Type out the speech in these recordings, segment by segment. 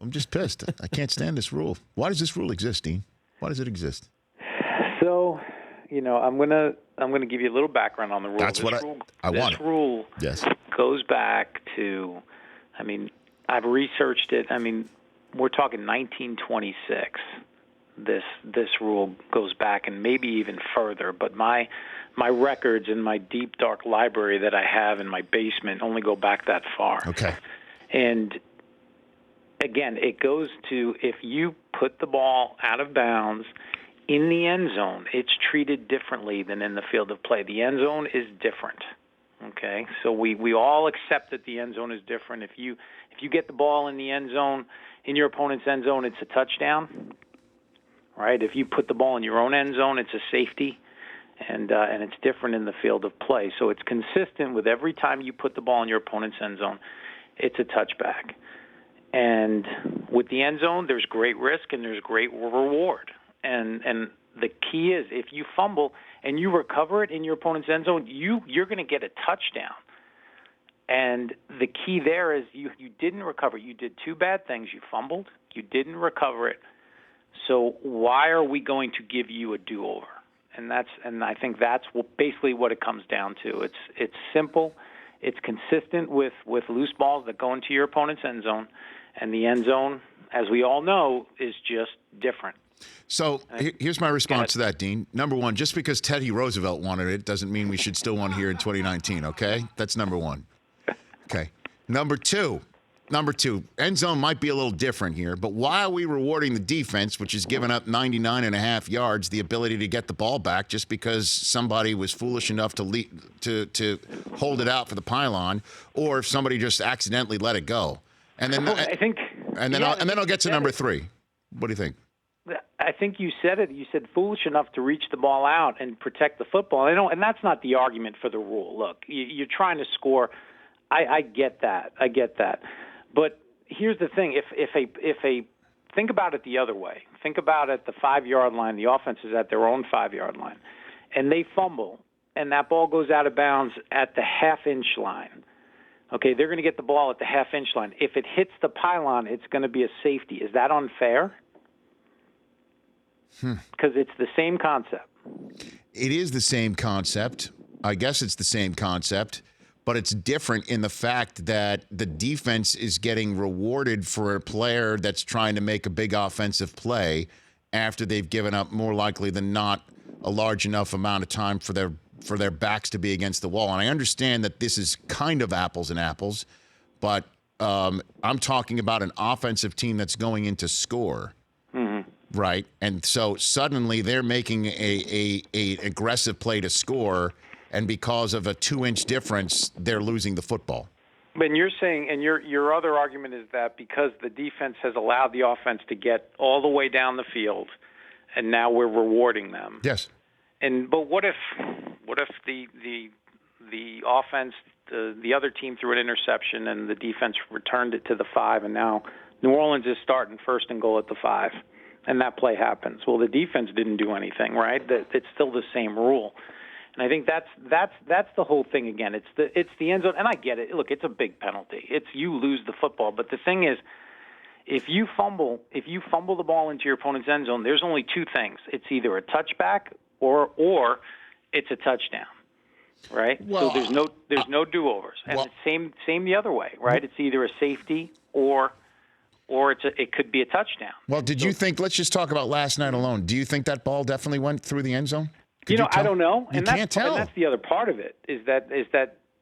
I'm just pissed. I can't stand this rule. Why does this rule exist, Dean? Why does it exist? So, I'm gonna give you a little background on the rule. That's what I want. This rule goes back to, I've researched it. We're talking 1926. This rule goes back, and maybe even further. But my records in my deep, dark library that I have in my basement only go back that far. Okay. And again, it goes to if you put the ball out of bounds in the end zone, it's treated differently than in the field of play. The end zone is different. Okay, so we all accept that the end zone is different. If you get the ball in the end zone, in your opponent's end zone, it's a touchdown. Right? If you put the ball in your own end zone, it's a safety, and it's different in the field of play. So it's consistent with every time you put the ball in your opponent's end zone, it's a touchback. And with the end zone, there's great risk and there's great reward. And the key is if you fumble and you recover it in your opponent's end zone, you're going to get a touchdown. And the key there is you didn't recover. You did two bad things. You fumbled. You didn't recover it. So why are we going to give you a do-over? And I think that's basically what it comes down to. It's simple. It's consistent with loose balls that go into your opponent's end zone. And the end zone, as we all know, is just different. So here's my response to that, Dean. Number one, just because Teddy Roosevelt wanted it doesn't mean we should still want it here in 2019, okay? That's number one. Okay. Number two, end zone might be a little different here, but why are we rewarding the defense, which has given up 99.5 yards, the ability to get the ball back just because somebody was foolish enough to hold it out for the pylon, or if somebody just accidentally let it go? And then I'll get to number three. What do you think? I think you said it. You said foolish enough to reach the ball out and protect the football. And that's not the argument for the rule. Look, you're trying to score. I get that. But here's the thing: if think about it the other way. Think about it the 5-yard line. The offense is at their own 5-yard line, and they fumble, and that ball goes out of bounds at the half-inch line. Okay, they're going to get the ball at the half-inch line. If it hits the pylon, it's going to be a safety. Is that unfair? Because it's the same concept. It is the same concept. I guess it's the same concept, but it's different in the fact that the defense is getting rewarded for a player that's trying to make a big offensive play after they've given up, more likely than not, a large enough amount of time for their backs to be against the wall. And I understand that this is kind of apples and apples, but I'm talking about an offensive team that's going in to score. Right, and so suddenly they're making a aggressive play to score, and because of a 2-inch difference, they're losing the football. But you're saying, and your other argument is that because the defense has allowed the offense to get all the way down the field, and now we're rewarding them. Yes. But what if the offense, the other team threw an interception, and the defense returned it to the 5, and now New Orleans is starting first and goal at the 5. And that play happens. Well, the defense didn't do anything, right? It's still the same rule, and I think that's the whole thing. Again, it's the end zone, and I get it. Look, it's a big penalty. It's you lose the football, but the thing is, if you fumble the ball into your opponent's end zone, there's only two things. It's either a touchback or it's a touchdown, right? Well, so there's no do-overs, and it's same the other way, right? It's either a safety or it could be a touchdown. Well, did you think? Let's just talk about last night alone. Do you think that ball definitely went through the end zone? I don't know. You can't tell. And that's the other part of it is that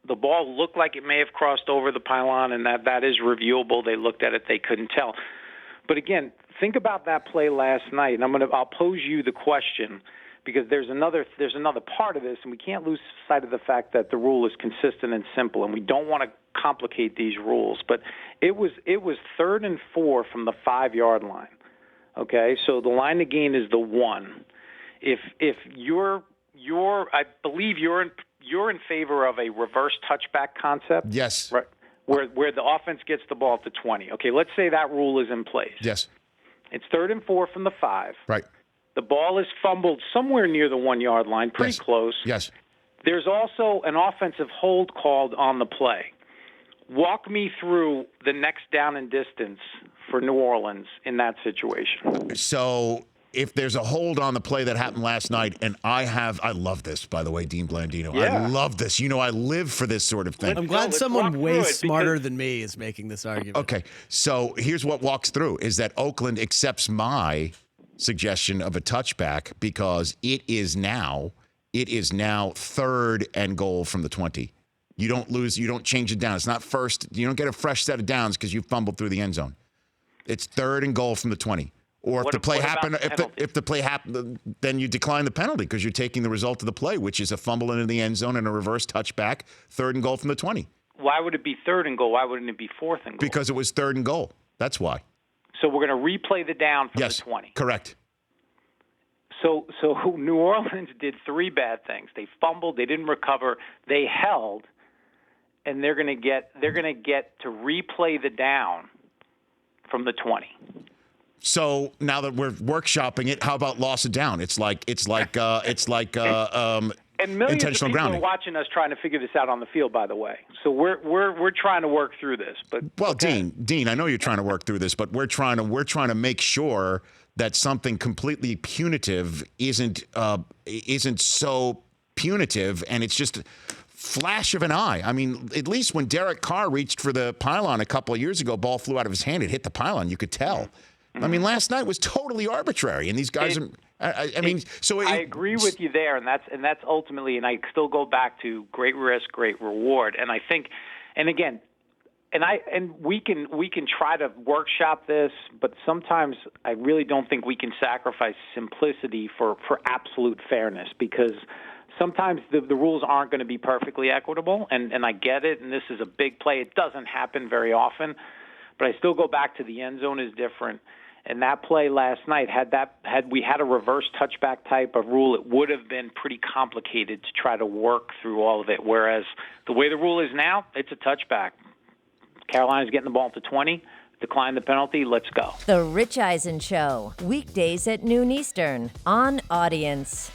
the ball looked like it may have crossed over the pylon, and that is reviewable. They looked at it, they couldn't tell. But again, think about that play last night, and I'll pose you the question because there's another part of this, and we can't lose sight of the fact that the rule is consistent and simple, and we don't want to complicate these rules. But it was 3rd and 4 from the 5-yard line. Okay, so the line to gain is the 1. If you're I believe you're in favor of a reverse touchback concept. Yes. Right. Where the offense gets the ball at the 20. Okay, let's say that rule is in place. Yes. It's 3rd and 4 from the 5. Right. The ball is fumbled somewhere near the 1-yard line, pretty close. Yes. There's also an offensive hold called on the play. Walk me through the next down and distance for New Orleans in that situation. So if there's a hold on the play that happened last night, and I love this, by the way, Dean Blandino. Yeah. I love this. You know, I live for this sort of thing. I'm glad someone way smarter because than me is making this argument. Okay, so here's what walks through, is that Oakland accepts my suggestion of a touchback because it is now 3rd and goal from the 20. You don't lose, you don't change it down. It's not first, you don't get a fresh set of downs because you fumbled through the end zone. It's 3rd and goal from the 20. Or if the play happened, if the play happened, then you decline the penalty because you're taking the result of the play, which is a fumble into the end zone and a reverse touchback, 3rd and goal from the 20. Why would it be 3rd and goal? Why wouldn't it be 4th and goal? Because it was 3rd and goal. That's why. So we're going to replay the down from the 20. Correct. So New Orleans did 3 bad things. They fumbled, they didn't recover, they held, and they're going to get to replay the down from the 20. So now that we're workshopping it, how about loss of down? It's like and millions intentional of people grounding. are watching us trying to figure this out on the field, by the way. So we're trying to work through this. But well, okay. Dean, I know you're trying to work through this, but we're trying to make sure that something completely punitive isn't so punitive, and it's just flash of an eye. I mean, at least when Derek Carr reached for the pylon a couple of years ago, ball flew out of his hand. It hit the pylon. You could tell. I mean, last night was totally arbitrary, and these guys I agree with you there, and that's ultimately, and I still go back to great risk, great reward, and I think, and again, and we can try to workshop this, but sometimes I really don't think we can sacrifice simplicity for absolute fairness, because sometimes the rules aren't going to be perfectly equitable, and I get it, and this is a big play. It doesn't happen very often, but I still go back to the end zone is different. And that play last night, had we had a reverse touchback type of rule, it would have been pretty complicated to try to work through all of it. Whereas the way the rule is now, it's a touchback. Carolina's getting the ball to 20, decline the penalty, let's go. The Rich Eisen Show, weekdays at noon Eastern on Audience.